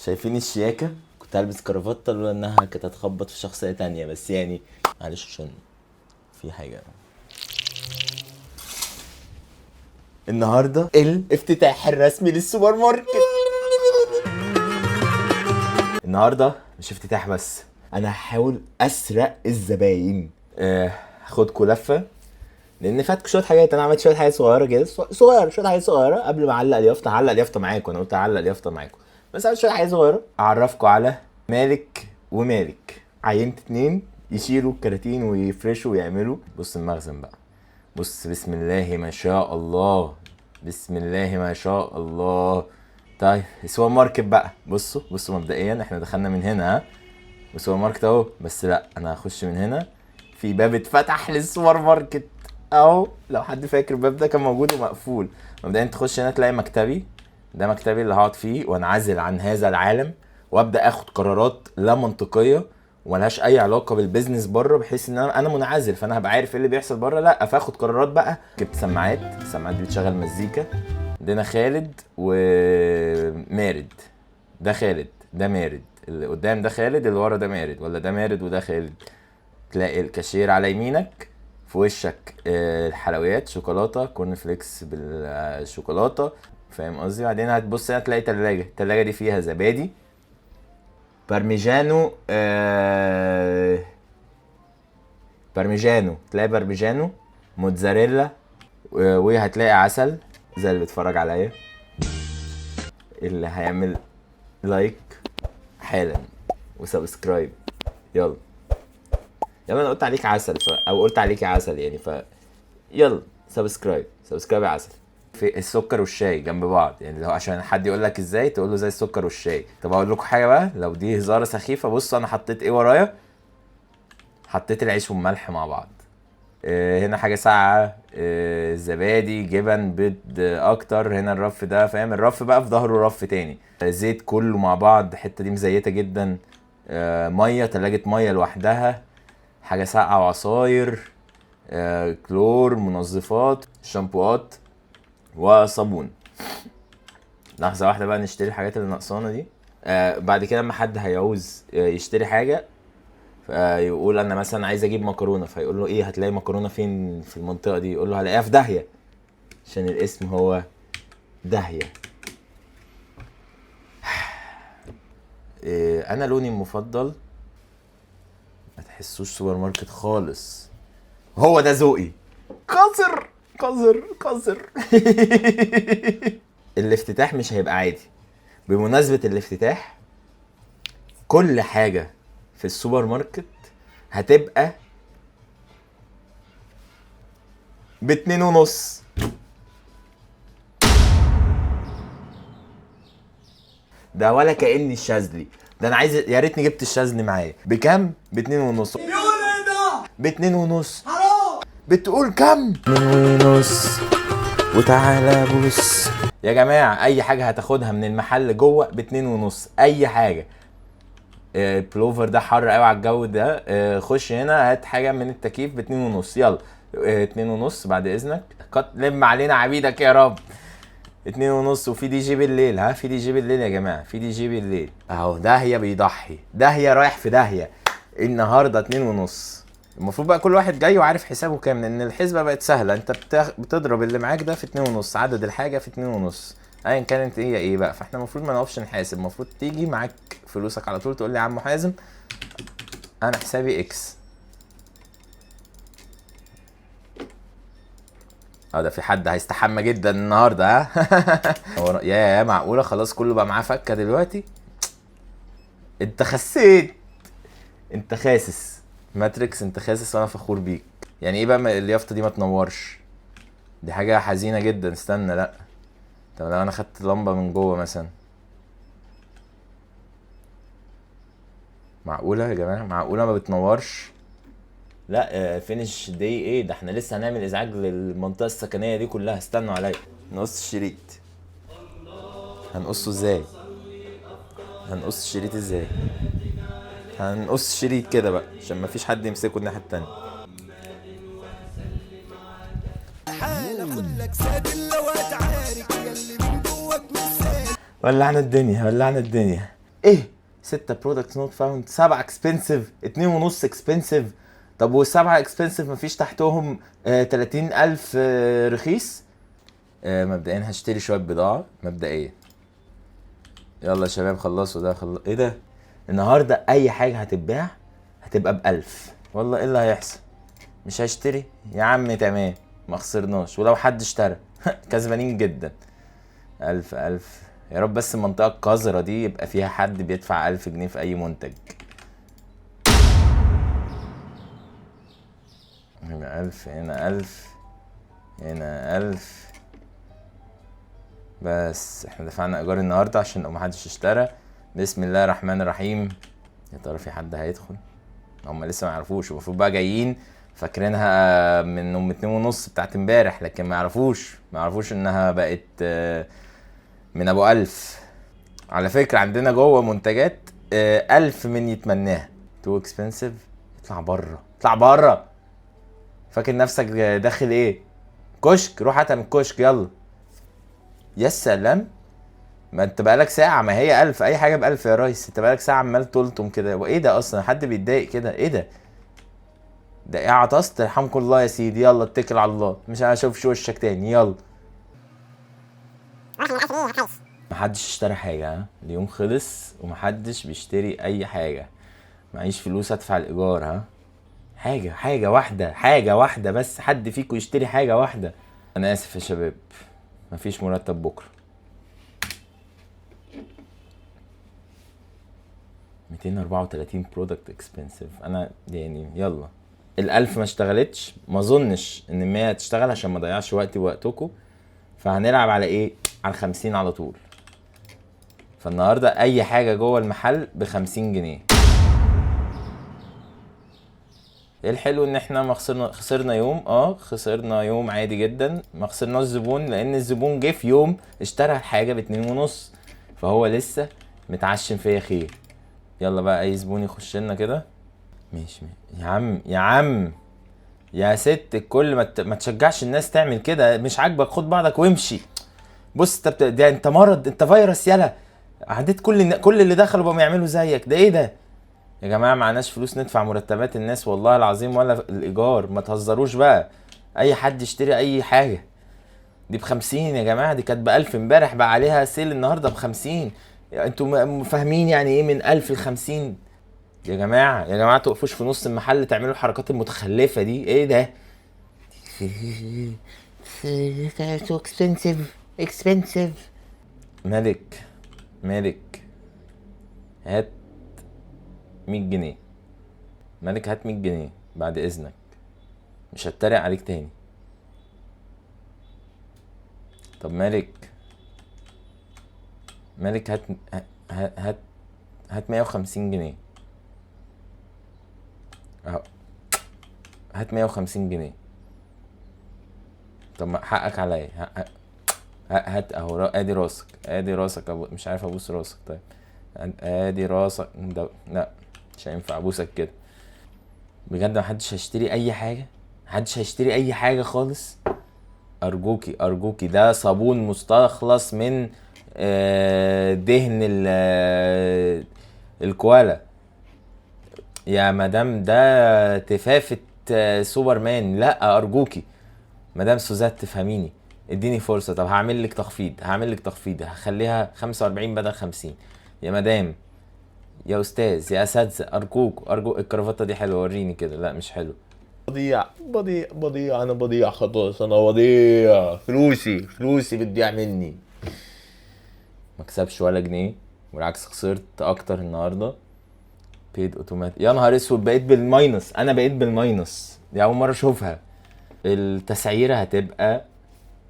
شايفين الشياكة؟ كنت هلبس كرافتة لولا انها كانت هتخبط في شخصية تانية، بس يعني معلش عشان في حاجة. النهاردة الافتتاح الرسمي للسوبر ماركت. النهاردة مش افتتاح بس، انا هحاول اسرق الزباين. هاخدكوا لفة لان فاتكوا شوية حاجات. انا عملت شوية حاجات صغيرة كده، شوية حاجات صغيرة قبل ما اعلق اليافطة. هعلق اليافطة معاكم، انا قلت هعلق اليافطة معاكم، بس عملت شوية حاجات صغيرة اعرفكوا على مالك ومالك. عينت 2 يشيلوا الكراتين ويفرشوا ويعملوا. بص المخزن بقى، بص بسم الله ما شاء الله، بسم الله ما شاء الله. طيب السوبر ماركت بقى، بصوا مبدئيا احنا دخلنا من هنا، ها، والسوبر ماركت اهو. بس لا، انا هخش من هنا، في باب اتفتح للسوبر ماركت اهو. لو حد فاكر الباب ده كان موجود ومقفول. مبدئيا تخش هنا تلاقي مكتبي، ده مكتبي اللي هقعد فيه وانعزل عن هذا العالم وابدا اخد قرارات لا منطقيه وملهاش اي علاقه بالبيزنس بره، بحيث ان انا منعزل، فانا هبقى عارف ايه اللي بيحصل بره. لا، فاخد قرارات بقى. جبت سماعات دي بتشغل مزيكا. عندنا خالد ومارد. ده خالد، ده مارد. اللي قدام ده خالد، اللي ورا ده مارد، ولا ده مارد وده خالد. تلاقي الكاشير على يمينك، في وشك الحلويات، شوكولاته، كورن فليكس بالشوكولاته، فاهم قصدي. بعدين هتبص هنا تلاقي التلاجة دي فيها زبادي، بارميجانو، بارميجانو، تلاقي بارميجانو، موتزاريلا، وهتلاقي عسل زي اللي بيتفرج عليا، اللي هيعمل لايك حالا وسبسكرايب. يلا انا قلت عليك عسل او قلت عليك عسل يعني، يلا سبسكرايب يا عسل. في السكر والشاي جنب بعض، يعني لو عشان حد يقول لك ازاي تقول له زي السكر والشاي. طب اقول لكم حاجه بقى، لو دي هزاره سخيفه، بصوا انا حطيت ايه ورايا. حطيت العيش والملح مع بعض. هنا حاجه ساقعه، زبادي، جبن، بيض اكتر. هنا الرف ده، فاهم، الرف بقى في ظهره رف تاني. زيت كله مع بعض، الحته دي مزيته جدا. ميه، تلاجة ميه لوحدها، حاجه ساقعه وعصاير، كلور، منظفات، شامبوات، وصابون. لحظه واحده بقى نشتري الحاجات اللي ناقصانا دي. بعد كده لما حد هيعوز يشتري حاجه، يقول انا مثلا عايز اجيب مكرونه، فيقول له ايه، هتلاقي مكرونه فين في المنطقه دي؟ يقول له هلاقيها في داهيه، عشان الاسم هو داهيه. انا لوني المفضل ما تحسوش سوبر ماركت خالص، هو ده ذوقي. قذر. الافتتاح مش هيبقى عادي. بمناسبة الافتتاح، كل حاجة في السوبر ماركت هتبقى ب2.5. ده ولا كأني الشاذلي ده، انا عايز، يا ريتني جبت الشاذلي معايا. بكام؟ ب2.5. بيقول ايه ده؟ ب2.5. بتقول كام؟ 2.5. وتعالى بص يا جماعة، اي حاجة هتاخدها من المحل جوه ب2.5، اي حاجة. البلوفر ده حر قوي على الجو ده، خش هنا هات حاجة من التكييف ب2.5. يلا 2.5 بعد اذنك. لم علينا عبيدك يا رب. 2.5. وفي دي جي بالليل، ها، في دي جي بالليل يا جماعة، في دي جي بالليل اهو. داهية بيضحي، داهية رايح في داهية. النهاردة 2.5. المفروض بقى كل واحد جاي وعارف حسابه كام، لان الحسبة بقت سهلة. انت بتضرب اللي معاك ده في 2.5، عدد الحاجة في 2.5، ايا كانت هي ايه بقى. فاحنا المفروض ما نقفش نحاسب، المفروض تيجي معاك فلوسك على طول، تقول لي يا عم حازم انا حسابي اكس. ده في حد هيستحمى جدا النهارده، ها. يا معقولة خلاص كله بقى معاه فكة دلوقتي؟ انت خسيت، انت خاسس ماتريكس، انت خاسس وانا فخور بيك. يعني ايه بقى اليافطة دي ما تنورش؟ دي حاجة حزينة جدا. استنى، لا، طب لو انا خدت لمبة من جوه مثلا، معقولة يا جماعة؟ معقولة ما بتنورش؟ لا، فينش دي ايه ده؟ احنا لسه هنعمل ازعاج للمنطقة السكنية دي كلها. استنوا عليا. نقص الشريط. هنقصه ازاي؟ هنقص الشريط ازاي؟ هنقص الشريط كده بقى عشان مفيش حد يمسكه الناحية التانية. ولعنا الدنيا. ايه 6 برودكتس نوت فاوند، 7 اكسبنسيف، 2.5 اكسبنسيف. طب و7 اكسبنسيف مفيش تحتهم 30,000 رخيص. مبدئيا هشتري شويه بضاعه مبدئيا. يلا يا شباب خلصوا ده ايه ده النهارده؟ اي حاجه هتتباع هتبقى ب1000. والله ايه اللي هيحصل؟ مش هشتري يا عم، تمام ما خسرناش، ولو حد اشترى كسبانين جدا. 1000 يا رب، بس المنطقه القذره دي يبقى فيها حد بيدفع 1000 جنيه في اي منتج. هنا 1000، هنا 1000، هنا 1000. بس احنا دفعنا ايجار النهارده عشان لو محدش اشترى. بسم الله الرحمن الرحيم. يا ترى في حد هيدخل؟ هم لسه ما يعرفوش، المفروض بقى جايين فاكرينها من 2.5 بتاعت امبارح، لكن ما يعرفوش انها بقت من ابو 1000. على فكرة عندنا جوه منتجات 1000 من يتمناها. تو اكسبنسيف. اطلع بره. فاكر نفسك داخل ايه؟ كشك؟ روح هات من الكشك يلا. يا سلام، ما انت بقالك ساعة، ما هي 1000 اي حاجة ب1000 يا ريس. انت بقالك ساعة عمال تلطم كده، وايه ده اصلا؟ حد بيتضايق كده؟ ايه ده؟ ده ايه عطست؟ يرحمكم الله يا سيدي. يلا اتكل على الله، مش هشوفش وشك تاني. يلا. محدش اشترى حاجة ها؟ اليوم خلص ومحدش بيشتري اي حاجة. معيش فلوس ادفع الايجار ها؟ حاجة واحدة بس، حد فيكم يشتري حاجة واحدة. انا اسف يا شباب، مفيش مرتب بكرة. 234 برودكت اكسبنسيف. انا يعني يلا. 1000 ما اشتغلتش، ما اظنش ان 100 هتشتغل عشان ما ضيعش وقتي ووقتكم. فهنلعب على ايه؟ على 50 على طول. فالنهارده اي حاجه جوه المحل ب50 جنيه. ايه الحلو ان احنا ما خسرنا يوم. خسرنا يوم عادي جدا، ما خسرناش زبون، لان الزبون جه في يوم اشترى الحاجه ب2.5، فهو لسه متعشم فيا خير. يلا بقى اي زبون يخش لنا كده. ماشي يا عم يا ست الكل، ما تشجعش الناس تعمل كده. مش عاجبك خد بعضك وامشي. بص انت مرض، انت فيروس. يلا عديت كل اللي دخلوا بقوا يعملوا زيك. ده ايه ده يا جماعه؟ معناش فلوس ندفع مرتبات الناس والله العظيم، ولا الايجار. ما تهزروش بقى. اي حد يشتري اي حاجه. دي ب50 يا جماعه، دي كانت ب1000 امبارح، بقى عليها سيل النهارده ب50. انتوا فاهمين يعني ايه من 1000 ل50؟ يا جماعه تقفوش في نص المحل تعملوا الحركات المتخلفه دي. ايه ده؟ so expensive. مالك هات 100 جنيه. مالك هات 100 جنيه بعد اذنك، مش هتريق عليك تاني. طب مالك هات 150 جنيه اهو. هات 150 جنيه. طب ما حقك عليا. هات اهو. ادي راسك مش عارف ابوس راسك. طيب ادي راسك ده. لا مش هينفع ابوسك كده بجد. محدش هيشتري اي حاجه خالص. ارجوكي ده صابون مستخلص من دهن الكوالا يا مدام. ده تفافة سوبرمان. لا ارجوكي مدام سوزات تفهميني، اديني فرصه. طب هعمل لك تخفيض هخليها 45 بدل 50. يا مدام، يا استاذ، يا اساتذه، ارجوك الكرافته دي حلوه، وريني كده. لا مش حلو. بضيع انا بضيع خلاص. انا بضيع فلوسي بتضيع مني. مكسبش ولا جنيه، والعكس خسرت اكتر النهارده. بيد اوتوماتيك. يا نهار اسود، بقيت بالماينس. دي اول مره اشوفها. التسعيره هتبقى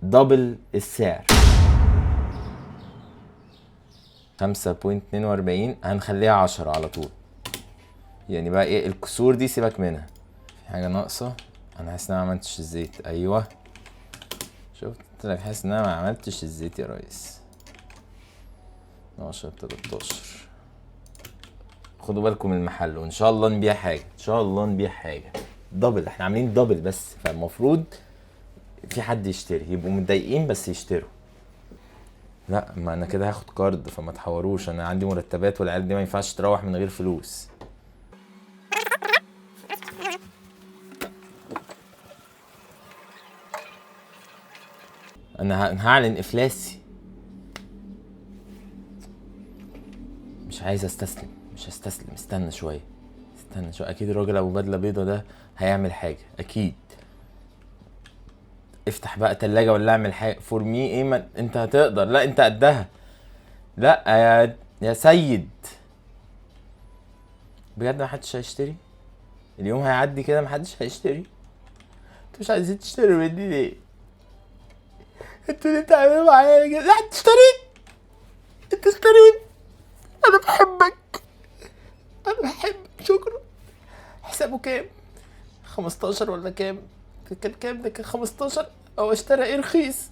دبل السعر. 5.42 هنخليها 10 على طول. يعني بقى ايه الكسور دي سيبك منها. في حاجه ناقصه. انا حاسس ان انا ما عملتش الزيت. ايوه شفت لك، حاسس ان انا ما عملتش الزيت يا ريس. 12 13. خدوا بالكم من المحل، وان شاء الله نبيع حاجه دبل. احنا عاملين دبل بس، فالمفروض في حد يشتري. يبقوا متضايقين بس يشتروا. لا ما انا كده هاخد كارد، فما تحوروش، انا عندي مرتبات والعيال دي ما ينفعش تروح من غير فلوس. انا هعلن افلاسي. مش عايز استسلم، مش هستسلم. استنى شويه، استنى شويه، اكيد الراجل ابو بدله بيضه ده هيعمل حاجه اكيد. افتح بقى تلاجة ولا اعمل حاجه فور مي. ايه ما انت هتقدر، لا انت قدها. لا يا سيد، بجد ما حدش هيشتري اليوم، هيعدي كده ما حدش هيشتري. انتوا مش عايزين تشتروا مني ليه؟ انتوا ليه بتعملوا معايا كده؟ لا تشتري، انت اشتريت. انا بحبك، انا بحبك، شكرا. حسابه كام؟ 15 ولا كام؟ كان كام ده؟ كان 15. او اشترى ايه رخيص؟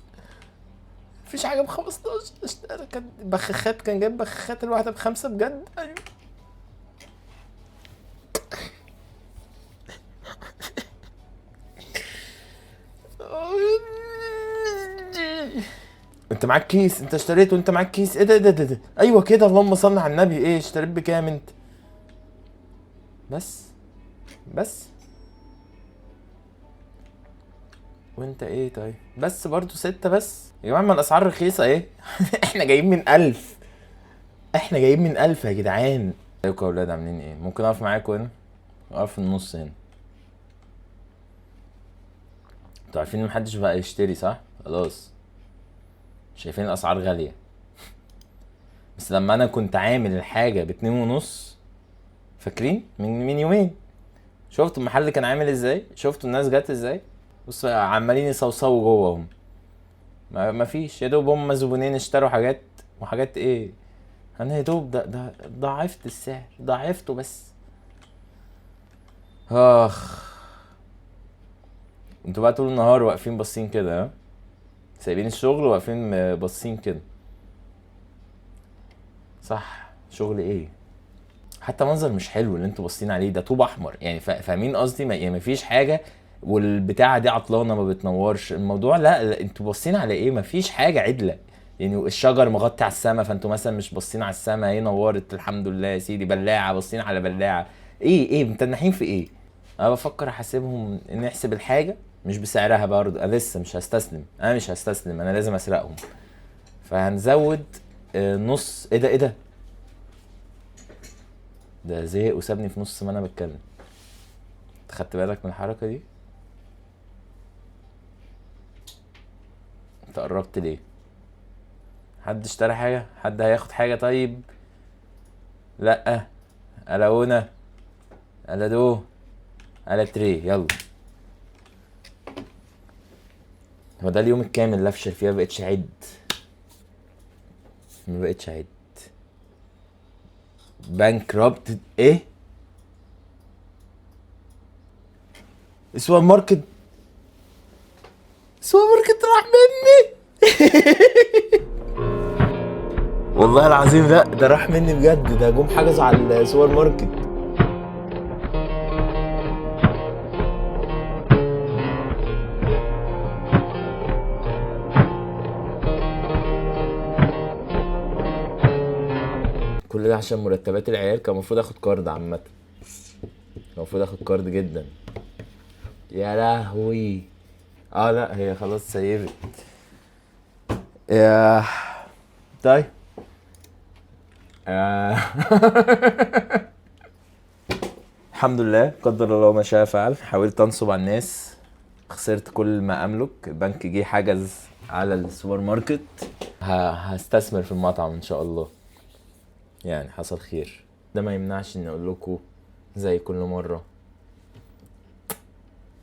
مفيش حاجه ب 15. اشترى كان بخاخات، كان جايب بخاخات الواحده ب5 بجد. ايوه انت معاك كيس، انت اشتريته وانت معاك كيس؟ ايه ده؟ ايوه كده، اللهم صل على النبي. ايه اشتريت بكام انت؟ بس وانت ايه طيب؟ بس برضو 6 بس يا جماعه، ما الاسعار رخيصه ايه. احنا جايين من 1000، احنا جايين من 1000 يا جدعان. ازيكم يا ولاد، عاملين ايه؟ ممكن اقف معاكم هنا؟ اقف في النص هنا. انتوا عارفين ان محدش بقى يشتري صح؟ خلاص، شايفين الاسعار غاليه. بس لما انا كنت عامل الحاجه ب2.5، فاكرين من يومين؟ شفتوا المحل كان عامل ازاي؟ شفتوا الناس جت ازاي؟ بص عمالين يصوصوا جوه هم. ما فيش، يا دوب هم زبونين اشتروا حاجات. وحاجات ايه؟ انا يا دوب ده ضاعفت السعر، ضاعفته بس. اخ، انتوا بقى طول النهار واقفين باصين كده، ها؟ سايبين الشغل واقفين باصين كده. صح، شغل ايه؟ حتى منظر مش حلو اللي انتوا باصين عليه ده، طوب احمر يعني. فاهمين قصدي؟ يعني مفيش حاجه، والبتاعه دي عطلانه ما بتنورش الموضوع. لا انتوا باصين على ايه؟ مفيش حاجه عدله. يعني الشجر مغطي على السما، فانتوا مثلا مش باصين على السما، ايه نورت الحمد لله يا سيدي. بلاعه باصين على بلاعه. ايه متنحين في ايه؟ انا بفكر احاسبهم، نحسب الحاجه مش بسعرها برضه. انا لسه مش هستسلم، انا مش هستسلم، انا لازم اسرقهم. فهنزود نص. ايه ده ده زهق وسابني في نص ما انا بتكلم. انت خدت بالك من الحركه دي؟ انت قربت ليه؟ حد اشترى حاجه؟ حد هياخد حاجه طيب؟ لا. الاونا، الا دو، الا تري، يلا. هو ده اليوم الكامل اللي افشل فيها؟ مبقتش اعد، ما بقتش اعد. بانكربت ايه؟ السوبر ماركت، السوبر ماركت راح مني. والله العظيم لا، ده راح مني بجد. ده جم حجزوا على السوبر ماركت. كل ده عشان مرتبات العيال. كان المفروض اخد كارد عامه، كان المفروض اخد كارد جدا. يا لهوي. لا هي خلاص سيبت. يا طيب. الحمد لله، قدر الله ما شاء فعل. حاولت انصب على الناس، خسرت كل ما املك. البنك جه حجز على السوبر ماركت. هستثمر في المطعم ان شاء الله. يعني حصل خير. ده ما يمنعش اني اقول لكم زي كل مره